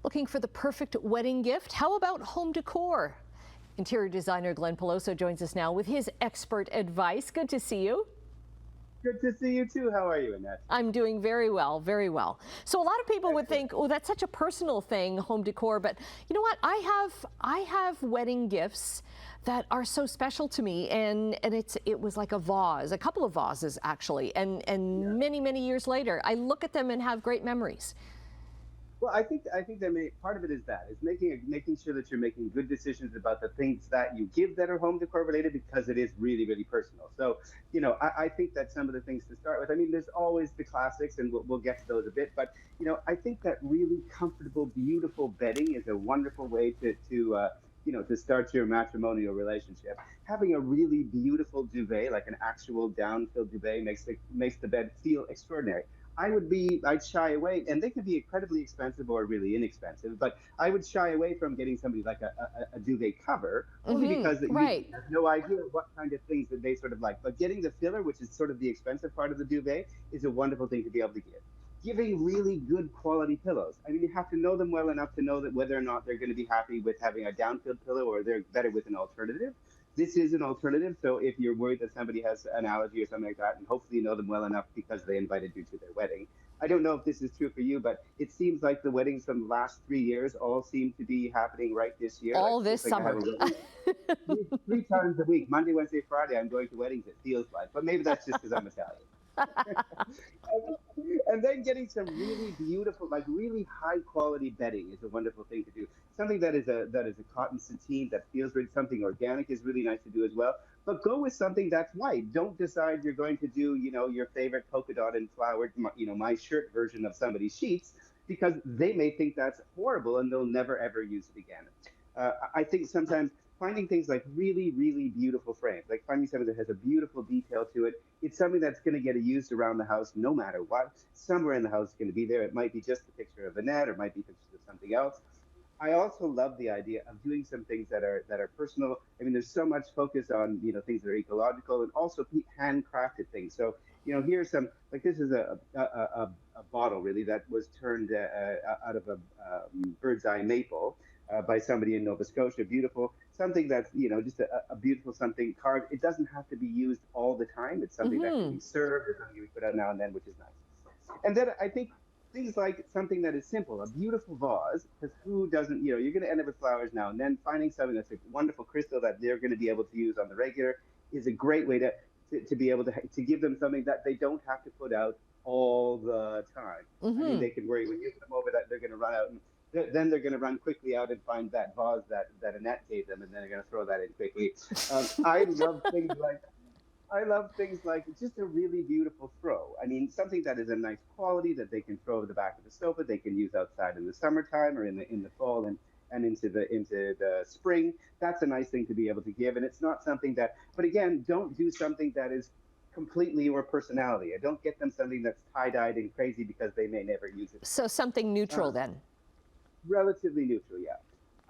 Looking for the perfect wedding gift? How about home decor? Interior designer Glen Peloso joins us now with his expert advice. Good to see you. Good to see you too. How are you, Annette? I'm doing very well, very well. So a lot of people would think, oh, that's such a personal thing, home decor, but you know what? I have wedding gifts that are so special to me, and it was like a vase, a couple of vases actually, and many years later, I look at them and have great memories. Well, I think that part of it is making sure that you're making good decisions about the things that you give that are home decor related, because it is really personal. So, I think that some of the things to start with. I mean, there's always the classics, and we'll get to those a bit. But I think that really comfortable, beautiful bedding is a wonderful way to start your matrimonial relationship. Having a really beautiful duvet, like an actual down-filled duvet, makes the bed feel extraordinary. I'd shy away, and they can be incredibly expensive or really inexpensive, but I would shy away from getting somebody like a duvet cover, only because that you Right. have no idea what kind of things that they sort of like. But getting the filler, which is sort of the expensive part of the duvet, is a wonderful thing to be able to give. Giving really good quality pillows. I mean, you have to know them well enough to know that whether or not they're going to be happy with having a downfield pillow or they're better with an alternative. This is an alternative. So if you're worried that somebody has an allergy or something like that, and hopefully you know them well enough because they invited you to their wedding. I don't know if this is true for you, but it seems like the weddings from the last 3 years all seem to be happening right this year. Like All it this seems like I have summer. a wedding three times a week, Monday, Wednesday, Friday. I'm going to weddings. It feels like, but maybe that's just because I'm Italian. And then getting some really beautiful, like really high quality bedding is a wonderful thing to do. Something that is a cotton sateen that feels really, something organic is really nice to do as well. But go with something that's white. Don't decide you're going to do, your favorite polka dot and flowered, my shirt version of somebody's sheets, because they may think that's horrible and they'll never ever use it again. I think sometimes finding things like really beautiful frames, like finding something that has a beautiful detail to it. It's something that's going to get used around the house no matter what. Somewhere in the house is going to be there. It might be just a picture of Annette, or it might be pictures of something else. I also love the idea of doing some things that are personal. I mean, there's so much focus on things that are ecological, and also handcrafted things. So here's some, like, this is a bottle really that was turned out of a bird's eye maple by somebody in Nova Scotia. Beautiful, something that's just a beautiful something carved. It doesn't have to be used all the time. It's something that can be served, or something we put out now and then, which is nice. And then I think things like something that is simple, a beautiful vase, because who doesn't, you're going to end up with flowers now and then. Finding something that's a wonderful crystal that they're going to be able to use on the regular is a great way to be able to give them something that they don't have to put out all the time. I mean, they can worry when you put them over that they're going to run out, and then they're going to run quickly out and find that vase that Annette gave them, and then they're going to throw that in quickly. I love things like I love things like just a really beautiful throw. I mean, something that is a nice quality that they can throw over the back of the sofa. They can use outside in the summertime or in the fall, and into the spring. That's a nice thing to be able to give. And it's not something that, but again, don't do something that is completely your personality. I don't get them something that's tie-dyed and crazy because they may never use it. So something neutral Uh, then. Relatively neutral, yeah.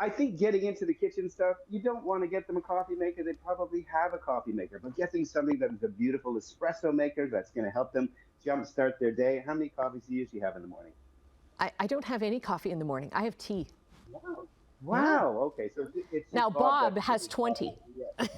I think getting into the kitchen stuff, you don't want to get them a coffee maker. They probably have a coffee maker, but getting something that is a beautiful espresso maker that's going to help them jumpstart their day. How many coffees do you usually have in the morning? I don't have any coffee in the morning. I have tea. Wow. Yeah. Wow. Okay. So it's Now just Bob Bob that's has giving coffee. 20. Yes.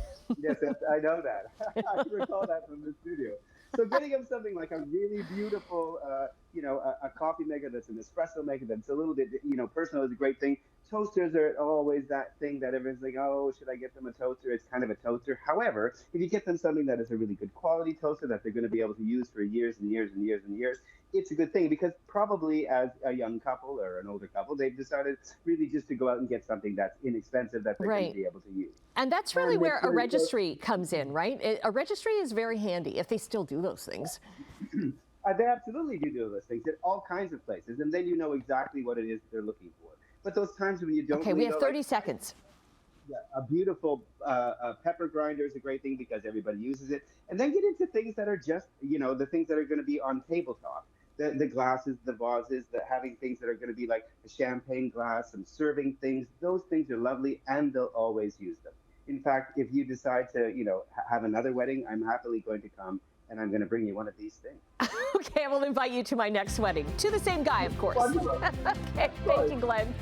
Yes, I know that. I recall that from the studio. So getting them something like a really beautiful, a coffee maker that's an espresso maker that's a little bit, personal, is a great thing. Toasters are always that thing that everyone's like, oh, should I get them a toaster? It's kind of a toaster. However, if you get them something that is a really good quality toaster that they're going to be able to use for years and years and years and years, it's a good thing, because probably as a young couple or an older couple, they've decided really just to go out and get something that's inexpensive that they're going to Right. be able to use. And that's really And make where a sure you go. registry comes in, right? A registry is very handy if they still do those things. They absolutely do those things at all kinds of places, and then you know exactly what it is they're looking for. But those times when you don't Okay, we really have know, 30 like, seconds. yeah, a beautiful pepper grinder is a great thing because everybody uses it. And then get into things that are just, the things that are going to be on tabletop. The glasses, the vases, having things that are going to be like a champagne glass, some serving things. Those things are lovely, and they'll always use them. In fact, if you decide to, have another wedding, I'm happily going to come and I'm going to bring you one of these things. Okay, I will invite you to my next wedding. To the same guy, of course. Wonderful. Okay, thank you, Glenn.